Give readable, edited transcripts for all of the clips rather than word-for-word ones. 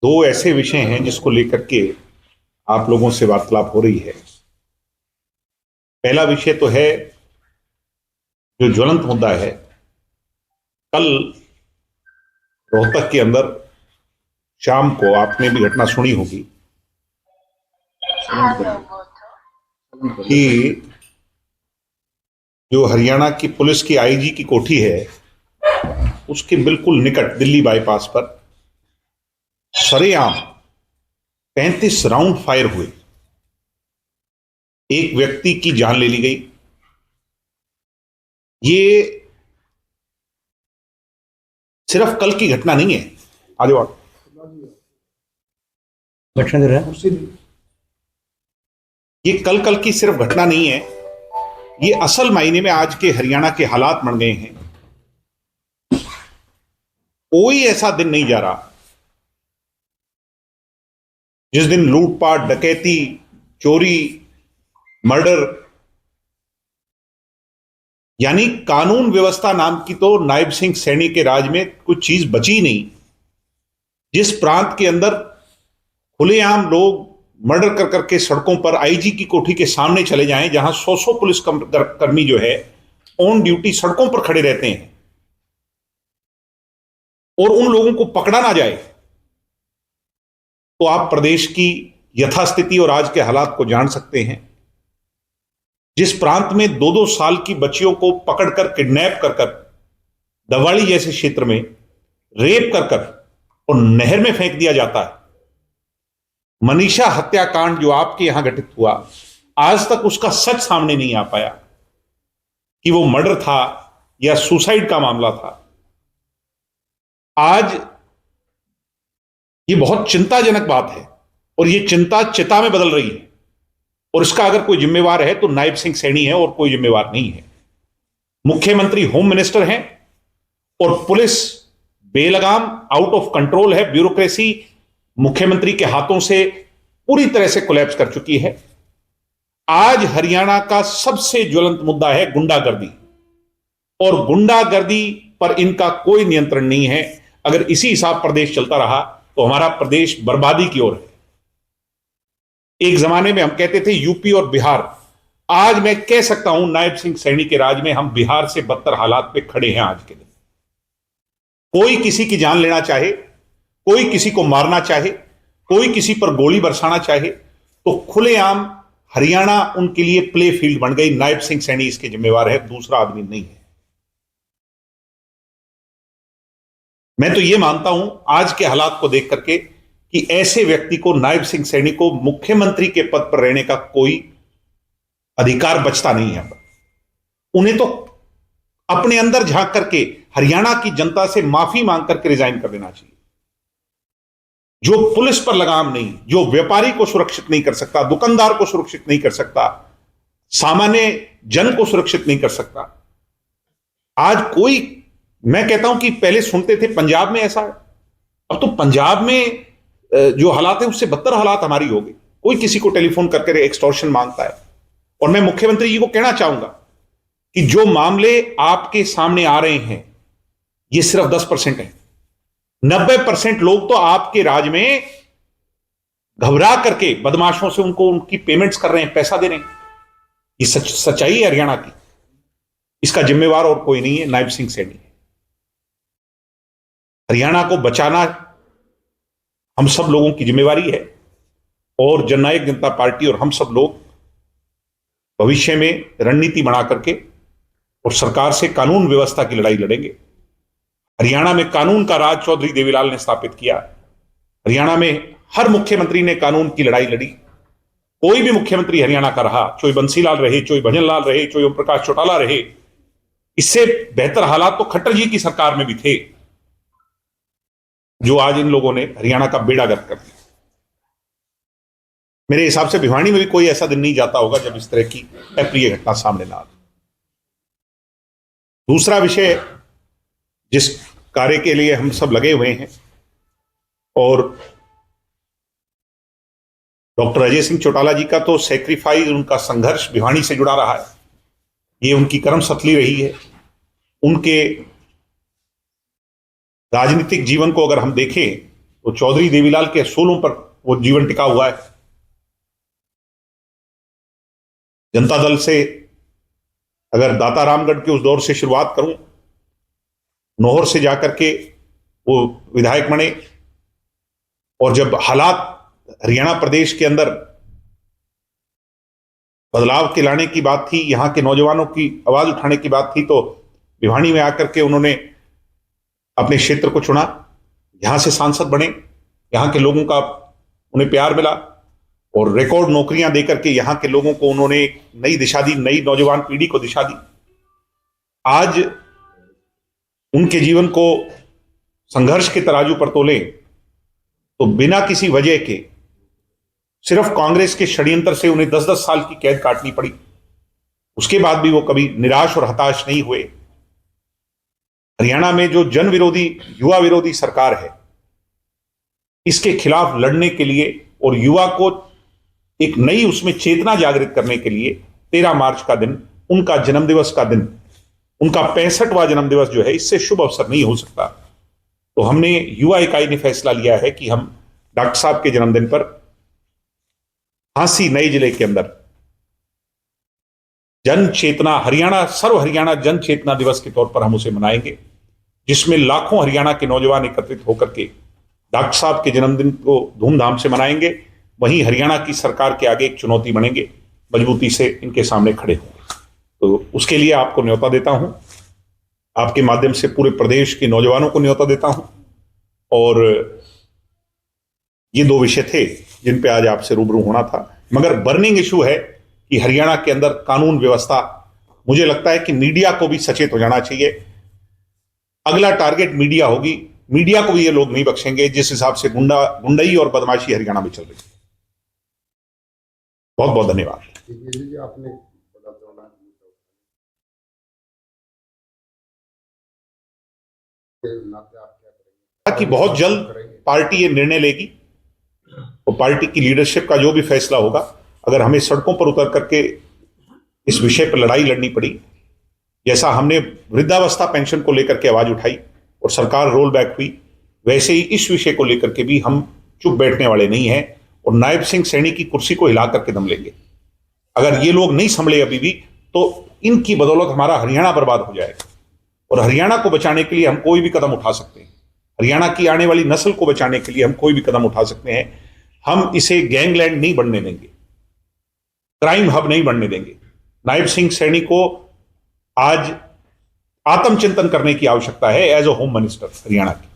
दो ऐसे विषय हैं जिसको लेकर के आप लोगों से वार्तालाप हो रही है। पहला विषय तो है जो ज्वलंत मुद्दा है। कल रोहतक के अंदर शाम को आपने भी घटना सुनी होगी कि जो हरियाणा की पुलिस की आईजी की कोठी है उसके बिल्कुल निकट दिल्ली बाईपास पर सरेआम 35 राउंड फायर हुए, एक व्यक्ति की जान ले ली गई। ये सिर्फ कल की घटना नहीं है। आगे बात ये कल की सिर्फ घटना नहीं है, ये असल मायने में आज के हरियाणा के हालात बन गए हैं। कोई ऐसा दिन नहीं जा रहा जिस दिन लूटपाट, डकैती, चोरी, मर्डर यानी कानून व्यवस्था नाम की तो नायब सिंह सैनी के राज में कुछ चीज बची नहीं। जिस प्रांत के अंदर खुलेआम लोग मर्डर कर करके सड़कों पर आईजी की कोठी के सामने चले जाएं, जहां 100 पुलिस कर्मी जो है ऑन ड्यूटी सड़कों पर खड़े रहते हैं और उन लोगों को पकड़ा ना जाए, तो आप प्रदेश की यथास्थिति और आज के हालात को जान सकते हैं। जिस प्रांत में 2-2 साल की बच्चियों को पकड़कर किडनैप कर दवाड़ी जैसे क्षेत्र में रेप कर और नहर में फेंक दिया जाता है। मनीषा हत्याकांड जो आपके यहां घटित हुआ, आज तक उसका सच सामने नहीं आ पाया कि वो मर्डर था या सुसाइड का मामला था। आज ये बहुत चिंताजनक बात है और ये चिंता चिता में बदल रही है, और इसका अगर कोई जिम्मेवार है तो नायब सिंह सैनी है और कोई जिम्मेवार नहीं है। मुख्यमंत्री होम मिनिस्टर हैं और police Belgaum out of control है। ब्यूरोक्रेसी मुख्यमंत्री के हाथों से पूरी तरह से कोलैप्स कर चुकी है। आज हरियाणा का सबसे ज्वलंत मुद्दा है गुंडागर्दी, और गुंडागर्दी पर इनका कोई नियंत्रण नहीं है। अगर इसी हिसाब प्रदेश चलता रहा तो हमारा प्रदेश बर्बादी की ओर है। एक जमाने में हम कहते थे यूपी और बिहार, आज मैं कह सकता हूं नायब सिंह सैनी के राज में हम बिहार से बदतर हालात पे खड़े हैं। आज के दिन कोई किसी की जान लेना चाहे, कोई किसी को मारना चाहे, कोई किसी पर गोली बरसाना चाहे, तो खुलेआम हरियाणा उनके लिए प्ले फील्ड बन गई। नायब सिंह सैनी इसके जिम्मेवार है, दूसरा आदमी नहीं है। मैं तो यह मानता हूं आज के हालात को देख करके कि ऐसे व्यक्ति को, नायब सिंह सैनी को, मुख्यमंत्री के पद पर रहने का कोई अधिकार बचता नहीं है। उन्हें तो अपने अंदर झांक करके हरियाणा की जनता से माफी मांग करके रिजाइन कर देना चाहिए। जो पुलिस पर लगाम नहीं, जो व्यापारी को सुरक्षित नहीं कर सकता, दुकानदार को सुरक्षित नहीं कर सकता, सामान्य जन को सुरक्षित नहीं कर सकता, आज कोई, मैं कहता हूं कि पहले सुनते थे पंजाब में ऐसा है, अब तो पंजाब में जो हालात है उससे बदतर हालात हमारी हो गई। कोई किसी को टेलीफोन करके एक्सटॉर्शन मांगता है। और मैं मुख्यमंत्री जी को कहना चाहूंगा कि जो मामले आपके सामने आ रहे हैं ये सिर्फ 10% है। 90% लोग तो आपके राज में घबरा करके बदमाशों से उनको उनकी पेमेंट्स कर रहे हैं, पैसा दे रहे हैं। ये सच्चाई है हरियाणा की। इसका जिम्मेवार और कोई नहीं है, नायब सिंह सैनी है। हरियाणा को बचाना हम सब लोगों की जिम्मेवारी है, और जननायक जनता पार्टी और हम सब लोग भविष्य में रणनीति बना करके और सरकार से कानून व्यवस्था की लड़ाई लड़ेंगे। हरियाणा में कानून का राज चौधरी देवीलाल ने स्थापित किया। हरियाणा में हर मुख्यमंत्री ने कानून की लड़ाई लड़ी। कोई भी मुख्यमंत्री हरियाणा का रहा, चाहे बंसीलाल रहे, चाहे भजनलाल रहे, चाहे ओम प्रकाश चौटाला रहे, इससे बेहतर हालात तो खट्टर जी की सरकार में भी थे, जो आज इन लोगों ने हरियाणा का बेड़ा गर्क कर दिया। मेरे हिसाब से भिवानी में भी कोई ऐसा दिन नहीं जाता होगा जब इस तरह की अप्रिय घटना सामने ना आए। दूसरा विषय जिस कार्य के लिए हम सब लगे हुए हैं, और डॉक्टर अजय सिंह चौटाला जी का तो सैक्रिफाइस, उनका संघर्ष भिवानी से जुड़ा रहा है। ये उनकी कर्म सतली रही है। उनके राजनीतिक जीवन को अगर हम देखें तो चौधरी देवीलाल के असूलों पर वो जीवन टिका हुआ है। जनता दल से अगर दाता रामगढ़ के उस दौर से शुरुआत करूं, नौहर से जाकर के वो विधायक बने, और जब हालात हरियाणा प्रदेश के अंदर बदलाव के लाने की बात थी, यहां के नौजवानों की आवाज उठाने की बात थी, तो भिवानी में आकर के उन्होंने अपने क्षेत्र को चुना, यहां से सांसद बने, यहां के लोगों का उन्हें प्यार मिला और रिकॉर्ड नौकरियां देकर के यहां के लोगों को उन्होंने एक नई दिशा दी, नई नौजवान पीढ़ी को दिशा दी। आज उनके जीवन को संघर्ष के तराजू पर तोलें तो बिना किसी वजह के सिर्फ कांग्रेस के षड्यंत्र से उन्हें 10-10 साल की कैद काटनी पड़ी। उसके बाद भी वो कभी निराश और हताश नहीं हुए। हरियाणा में जो जन विरोधी, युवा विरोधी सरकार है, इसके खिलाफ लड़ने के लिए और युवा को एक नई उसमें चेतना जागृत करने के लिए 13 मार्च का दिन, उनका जन्मदिवस का दिन, उनका 65वां जन्मदिवस जो है, इससे शुभ अवसर नहीं हो सकता। तो हमने युवा इकाई ने फैसला लिया है कि हम डॉक्टर साहब के जन्मदिन पर झांसी नए जिले के अंदर जन चेतना हरियाणा, सर्व हरियाणा जन चेतना दिवस के तौर पर हम उसे मनाएंगे, जिसमें लाखों हरियाणा के नौजवान एकत्रित होकर के डॉक्टर साहब के जन्मदिन को धूमधाम से मनाएंगे। वहीं हरियाणा की सरकार के आगे एक चुनौती बनेंगे, मजबूती से इनके सामने खड़े होंगे। तो उसके लिए आपको न्योता देता हूं, आपके माध्यम से पूरे प्रदेश के नौजवानों को न्योता देता हूं। और ये 2 विषय थे जिन पे आज आपसे रूबरू होना था। मगर बर्निंग इशू है कि हरियाणा के अंदर कानून व्यवस्था, मुझे लगता है कि मीडिया को भी सचेत हो जाना चाहिए। अगला टारगेट मीडिया होगी। मीडिया को भी ये लोग नहीं बख्शेंगे जिस हिसाब से गुंडई और बदमाशी हरियाणा में चल रही है। बहुत बहुत धन्यवाद। आपने कि बहुत जल्द पार्टी ये निर्णय लेगी और पार्टी की लीडरशिप का जो भी फैसला होगा, अगर हमें सड़कों पर उतर करके इस विषय पर लड़ाई लड़नी पड़ी, जैसा हमने वृद्धावस्था पेंशन को लेकर के आवाज उठाई और सरकार रोल बैक हुई, वैसे ही इस विषय को लेकर के भी हम चुप बैठने वाले नहीं हैं और नायब सिंह सैनी की कुर्सी को हिला करके दम लेंगे। अगर ये लोग नहीं संभले अभी भी, तो इनकी बदौलत हमारा हरियाणा बर्बाद हो जाएगा। और हरियाणा को बचाने के लिए हम कोई भी कदम उठा सकते हैं, हरियाणा की आने वाली नस्ल को बचाने के लिए हम कोई भी कदम उठा सकते हैं। हम इसे गैंगलैंड नहीं बनने देंगे, क्राइम हब नहीं बनने देंगे। नायब सिंह सैनी को आज आत्मचिंतन करने की आवश्यकता है as a home minister Haryana की,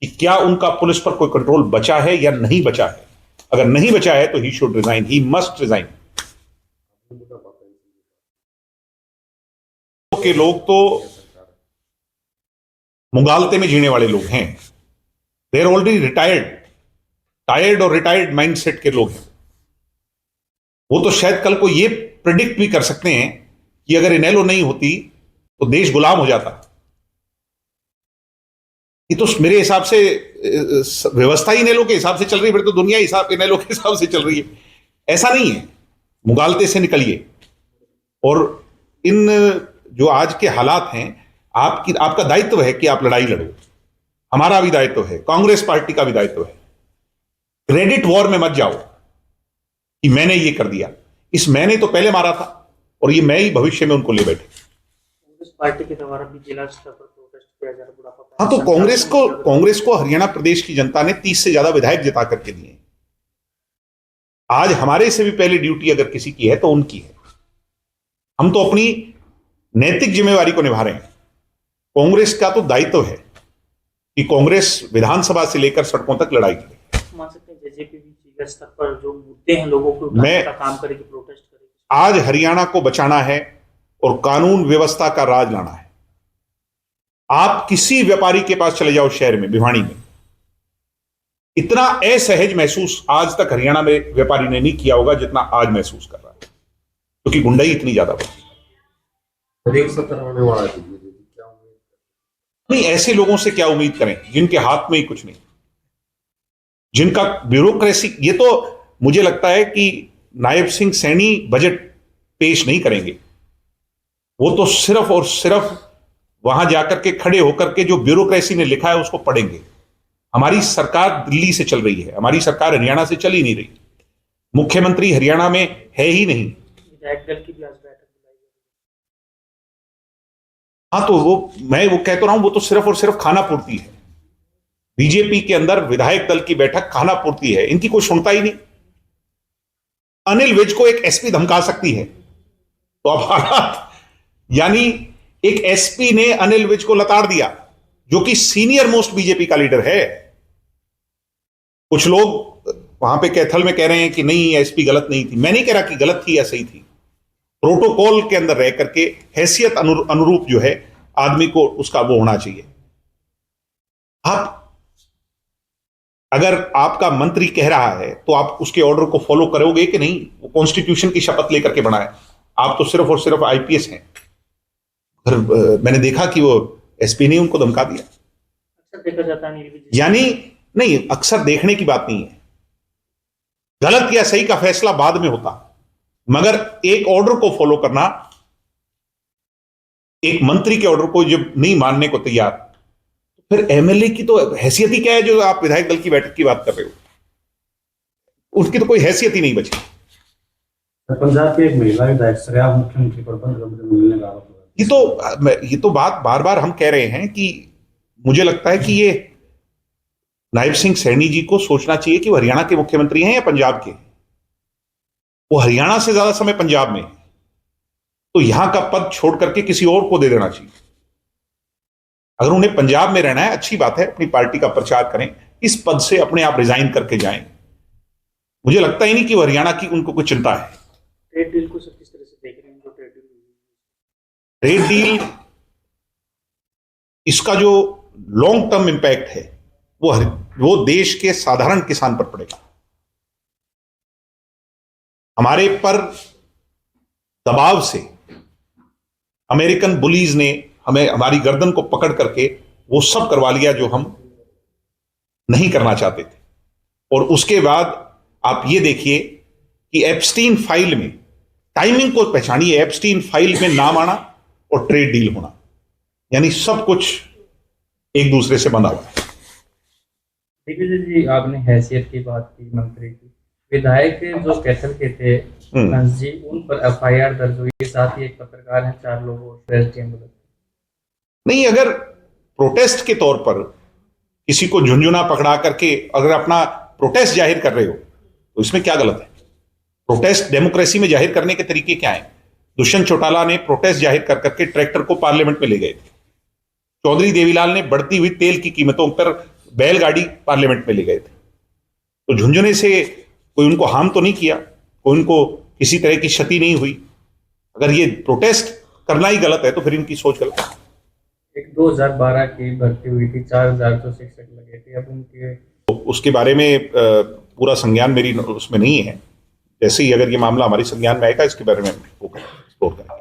कि क्या उनका पुलिस पर कोई कंट्रोल बचा है या नहीं बचा है। अगर नहीं बचा है तो he should resign, he must resign. के लोग तो मुगालते में जीने वाले लोग हैं, दे आर ऑलरेडी टायर्ड और रिटायर्ड माइंडसेट के लोग हैं। वो तो शायद कल को ये प्रिडिक्ट भी कर सकते हैं कि अगर इनेलो नहीं होती तो देश गुलाम हो जाता। ये तो मेरे हिसाब से व्यवस्था ही इनेलो के हिसाब से चल रही है, फिर तो दुनिया हिसाब इनेलो के हिसाब से चल रही है। ऐसा नहीं है, मुगालते से निकलिए। और इन जो आज के हालात हैं, आपका दायित्व है कि आप लड़ाई लड़ो, हमारा भी दायित्व है, कांग्रेस पार्टी का भी दायित्व है। क्रेडिट वॉर में मत जाओ कि मैंने ये कर दिया, इस मैंने तो पहले मारा था और ये मैं ही भविष्य में उनको ले बैठे। कांग्रेस पार्टी के द्वारा भी जिला स्तर पर प्रोटेस्ट किया जा रहा है। हाँ, तो कांग्रेस को हरियाणा प्रदेश की जनता ने 30 से ज्यादा विधायक जिता करके दिए। आज हमारे से भी पहले ड्यूटी अगर किसी की है तो उनकी है। हम तो अपनी नैतिक जिम्मेवारी को निभा रहे हैं। कांग्रेस का तो दायित्व है कि कांग्रेस विधानसभा से लेकर सड़कों तक लड़ाई करे। मान सकते हैं जेजेपी भी जिला स्तर पर जो मुद्दे हैं लोगों को उठाने का काम करेगी, प्रोटेस्ट करेगी। आज हरियाणा को बचाना है और कानून व्यवस्था का राज लाना है। आप किसी व्यापारी के पास चले जाओ शहर में, भिवानी में, इतना असहज महसूस आज तक हरियाणा में व्यापारी ने नहीं किया होगा जितना आज महसूस कर रहा है, क्योंकि गुंडाई इतनी ज्यादा बढ़ी। नहीं, ऐसे लोगों से क्या उम्मीद करें जिनके हाथ में ही कुछ नहीं, जिनका ब्यूरोक्रेसी। ये तो मुझे लगता है कि नायब सिंह सैनी बजट पेश नहीं करेंगे, वो तो सिर्फ और सिर्फ वहां जाकर के खड़े होकर के जो ब्यूरोक्रेसी ने लिखा है उसको पढ़ेंगे। हमारी सरकार दिल्ली से चल रही है, हमारी सरकार हरियाणा से चल ही नहीं रही। मुख्यमंत्री हरियाणा में है ही नहीं। विधायक दल की भी आज बैठक बुलाई गई। हाँ, तो मैं कहता रहा हूं, वो तो सिर्फ और सिर्फ खाना पूर्ति है। बीजेपी के अंदर विधायक दल की बैठक खाना पूर्ति है, इनकी कोई सुनता ही नहीं। अनिल विज को एक एसपी धमका सकती है, तो अब हालात, यानी एक एसपी ने अनिल विज को लताड़ दिया, जो कि सीनियर मोस्ट बीजेपी का लीडर है। कुछ लोग वहां पे कैथल में कह रहे हैं कि नहीं, एसपी गलत नहीं थी। मैं नहीं कह रहा कि गलत थी या सही थी। प्रोटोकॉल के अंदर रह करके हैसियत अनुरूप जो है आदमी को उसका वो होना चाहिए। आप अगर आपका मंत्री कह रहा है तो आप उसके ऑर्डर को फॉलो करोगे कि नहीं? वो कॉन्स्टिट्यूशन की शपथ लेकर के बना है। आप तो सिर्फ और सिर्फ आईपीएस हैं। फिर मैंने देखा कि वो एसपी ने उनको धमका दिया। अक्सर देखा जाता है यानी नहीं, अक्सर देखने की बात नहीं है। गलत या सही का फैसला बाद में होता, मगर एक ऑर्डर को फॉलो करना, एक मंत्री के ऑर्डर को जब नहीं मानने को तैयार, तो फिर एमएलए की तो हैसियत ही क्या है? जो आप विधायक दल की बैठक की बात कर रहे हो, उसकी तो कोई हैसियत ही नहीं बची। पंजाब की एक महिला विधायक श्रेया मुख्यमंत्री पर मिलने का आरोप है। ये तो बात बार बार हम कह रहे हैं कि मुझे लगता है कि ये नायब सिंह सैनी जी को सोचना चाहिए कि वो हरियाणा के मुख्यमंत्री हैं या पंजाब के। वो हरियाणा से ज्यादा समय पंजाब में है, तो यहां का पद छोड़ करके किसी और को दे देना चाहिए। अगर उन्हें पंजाब में रहना है, अच्छी बात है, अपनी पार्टी का प्रचार करें, इस पद से अपने आप रिजाइन करके जाएं। मुझे लगता ही नहीं कि वो हरियाणा की उनको कोई चिंता है। ट्रेड डील को सब किस तरह से देख रहे हैं? जो ट्रेड डील, इसका जो लॉन्ग टर्म इंपैक्ट है वो देश के साधारण किसान पर पड़ेगा। हमारे पर दबाव से अमेरिकन बुलीज ने हमें, हमारी गर्दन को पकड़ करके वो सब करवा लिया जो हम नहीं करना चाहते थे। और उसके बाद आप ये देखिए कि एप्स्टीन फाइल में, टाइमिंग को पहचानिए, एप्स्टीन फाइल में नाम आना और ट्रेड डील होना, यानी सब कुछ एक दूसरे से बंधा हुआ है। दिग्विजय जी, आपने हैसियत की बात की मंत्री की। विधायक जो कैथल के थे हंस जी, उन पर एफआईआर दर्ज हुई, साथ ही एक पत्रकार हैं, 4 लोग एसडीएम। नहीं, अगर प्रोटेस्ट के तौर पर किसी को झुंझुना पकड़ा करके अगर अपना प्रोटेस्ट जाहिर कर रहे हो तो इसमें क्या गलत है? प्रोटेस्ट डेमोक्रेसी में जाहिर करने के तरीके क्या हैं? दुष्यंत चौटाला ने प्रोटेस्ट जाहिर कर करके ट्रैक्टर को पार्लियामेंट में ले गए थे। चौधरी देवीलाल ने बढ़ती हुई तेल की कीमतों पर बैलगाड़ी पार्लियामेंट में ले गए थे। तो झुंझुने से कोई उनको हार्म तो नहीं किया, कोई उनको किसी तरह की क्षति नहीं हुई। अगर ये प्रोटेस्ट करना ही गलत है तो फिर इनकी सोच गलत है। एक 2012 की भर्ती हुई थी, 4000 जो शिक्षक लगे थे, अब उनके उसके बारे में पूरा संज्ञान मेरी उसमें नहीं है। जैसे ही अगर ये मामला हमारी संज्ञान में आएगा, इसके बारे में वो एक्सप्लोर करें।